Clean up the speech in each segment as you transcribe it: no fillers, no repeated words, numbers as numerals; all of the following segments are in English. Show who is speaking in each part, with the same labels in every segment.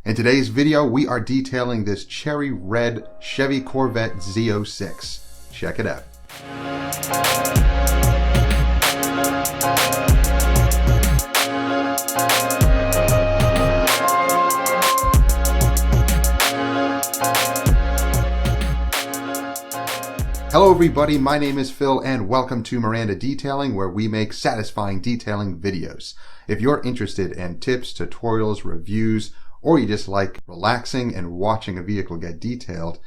Speaker 1: In today's video, we are detailing this cherry red Chevy Corvette Z06. Check it out. Hello everybody, my name is Phil and welcome to Miranda Detailing, where we make satisfying detailing videos. If you're interested in tips, tutorials, reviews, or you just like relaxing and watching a vehicle get detailed,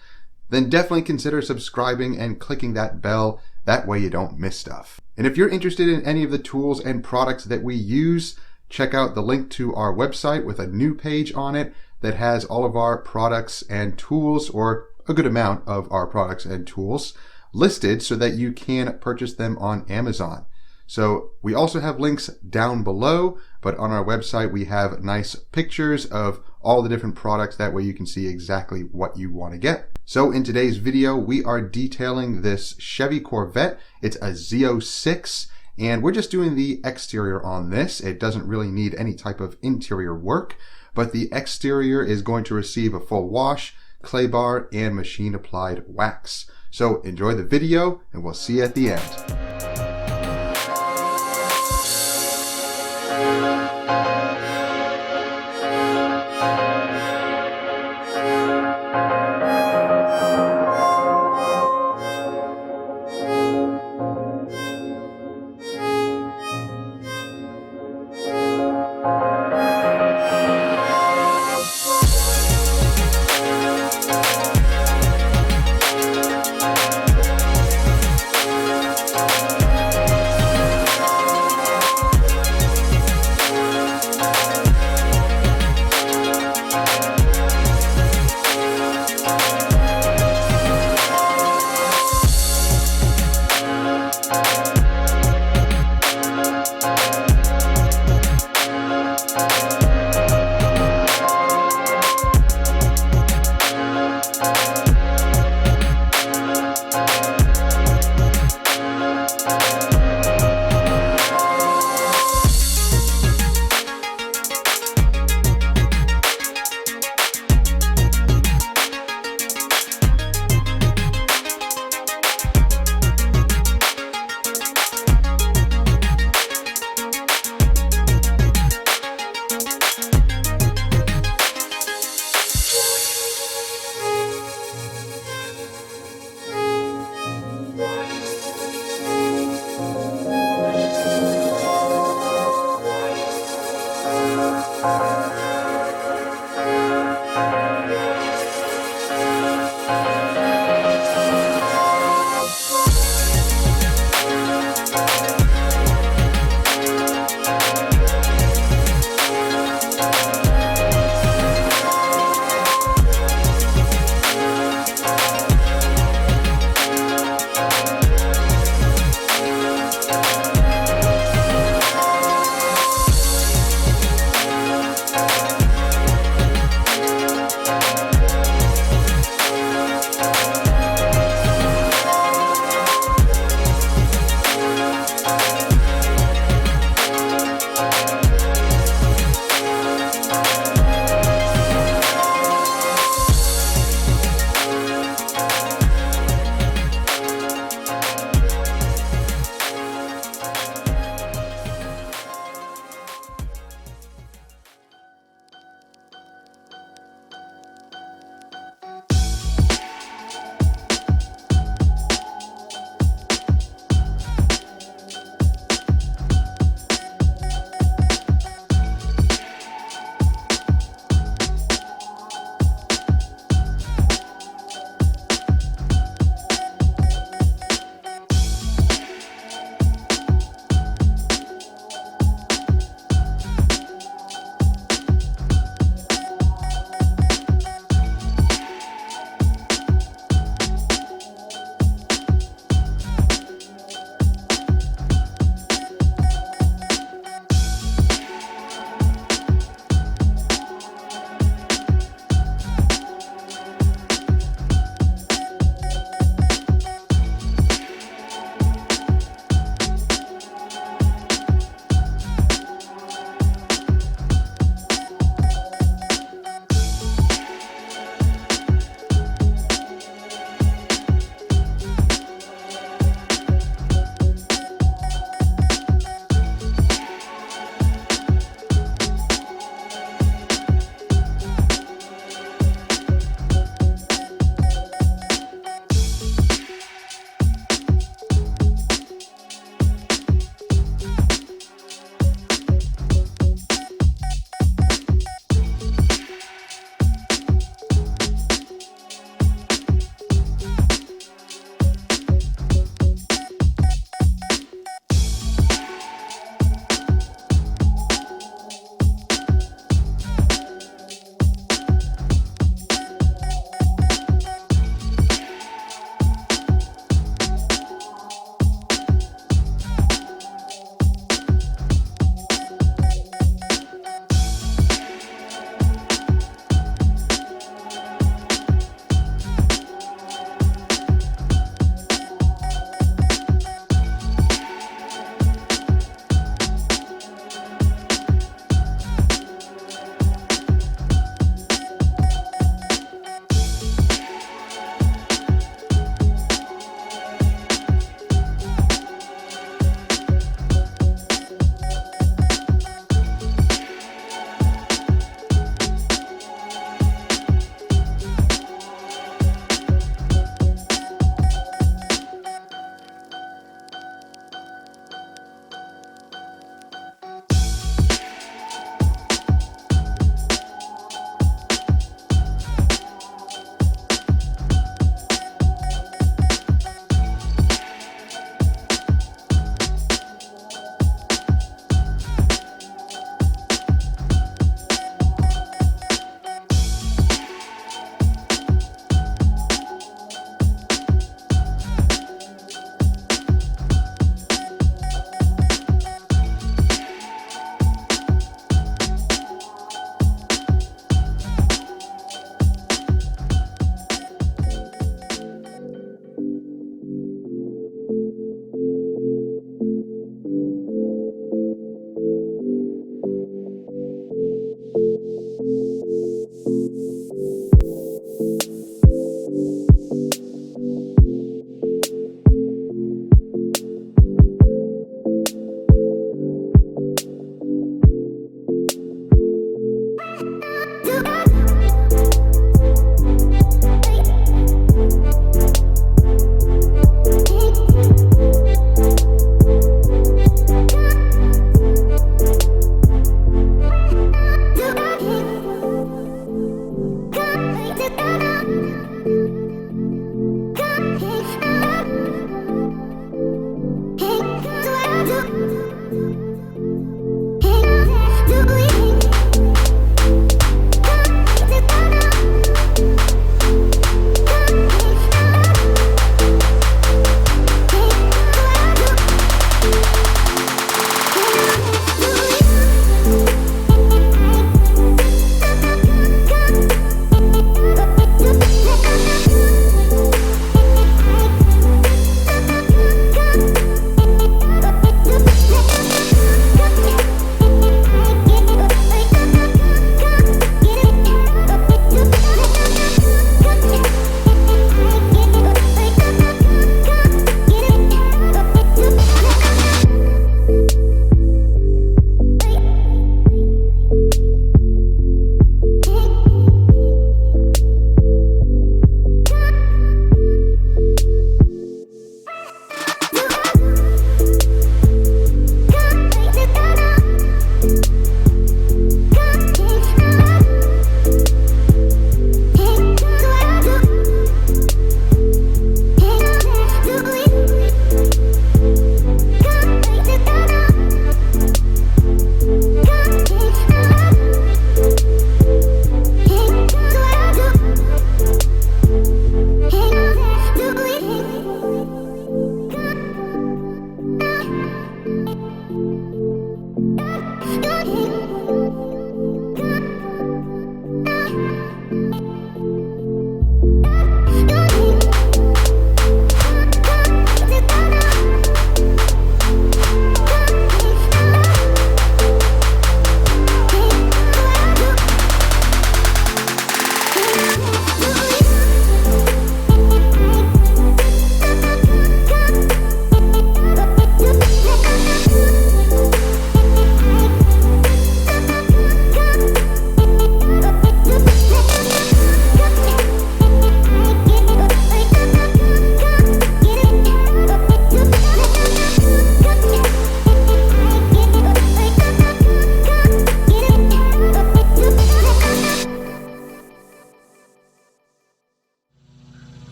Speaker 1: then definitely consider subscribing and clicking that bell. That way you don't miss stuff. And if you're interested in any of the tools and products that we use, check out the link to our website with a new page on it that has all of our products and tools, or a good amount of our products and tools, listed so that you can purchase them on Amazon. So we also have links down below, but on our website we have nice pictures of all the different products. That way you can see exactly what you want to get. So in today's video, we are detailing this Chevy Corvette. It's a Z06, and we're just doing the exterior on this. It doesn't really need any type of interior work, but the exterior is going to receive a full wash, clay bar, and machine applied wax. So enjoy the video and we'll see you at the end.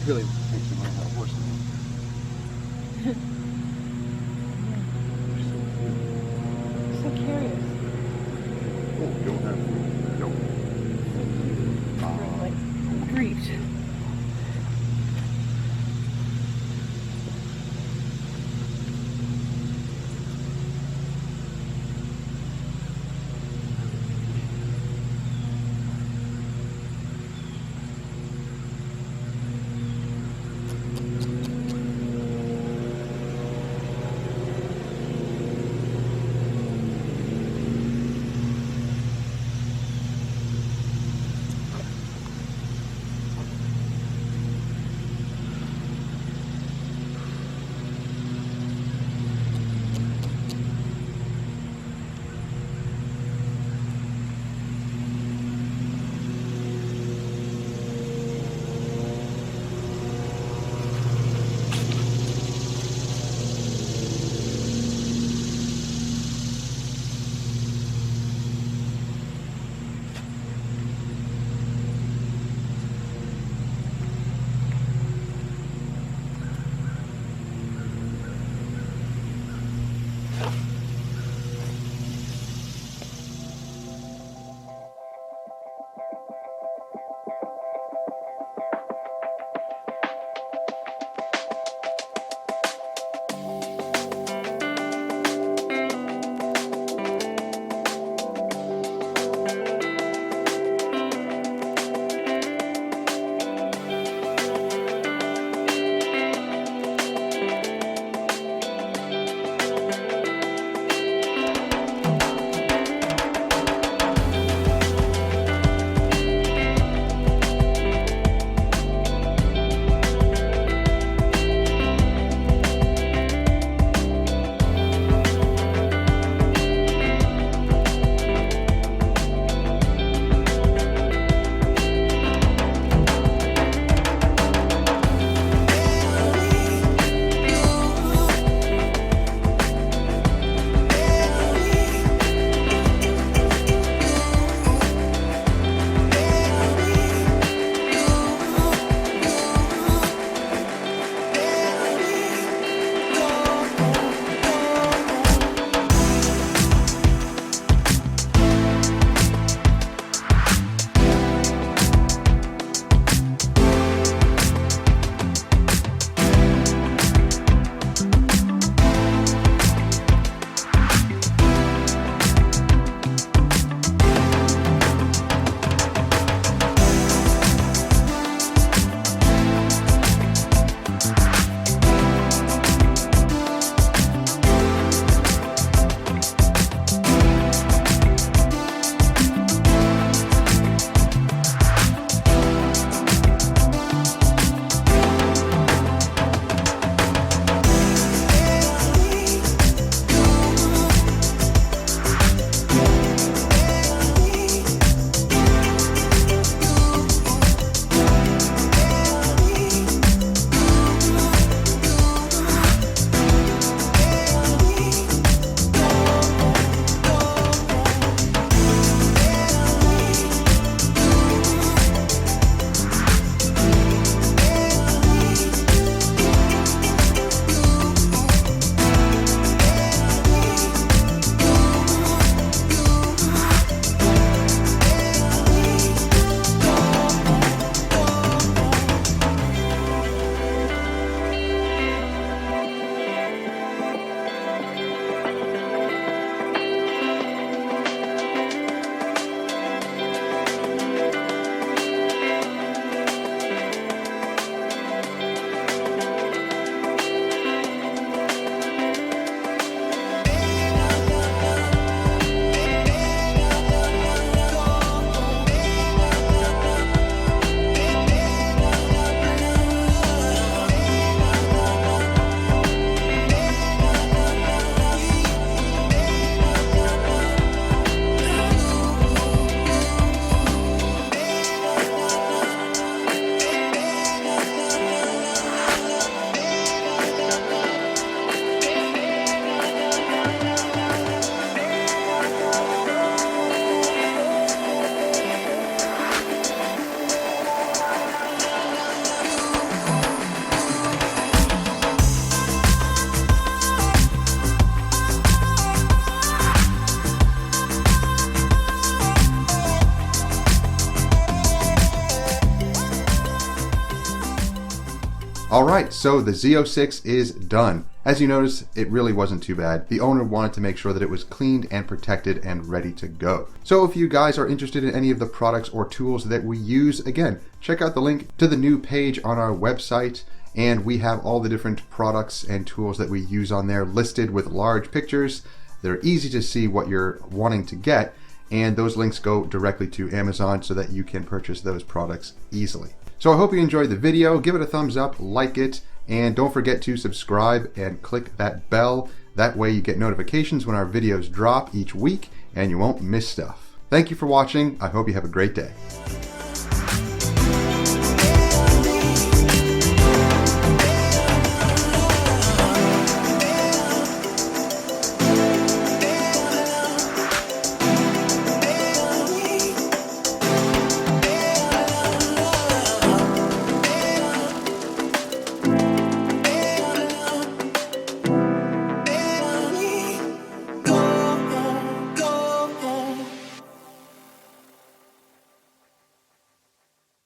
Speaker 1: really makes me learn how to horse now.
Speaker 2: So curious.
Speaker 1: Oh, you don't have no.
Speaker 2: Like griefed.
Speaker 1: Alright, so the Z06 is done. As you notice, it really wasn't too bad. The owner wanted to make sure that it was cleaned and protected and ready to go. So if you guys are interested in any of the products or tools that we use, again, check out the link to the new page on our website, and we have all the different products and tools that we use on there listed with large pictures. They're easy to see what you're wanting to get, and those links go directly to Amazon so that you can purchase those products easily. So I hope you enjoyed the video. Give it a thumbs up, like it, and don't forget to subscribe and click that bell. That way you get notifications when our videos drop each week and you won't miss stuff. Thank you for watching. I hope you have a great day.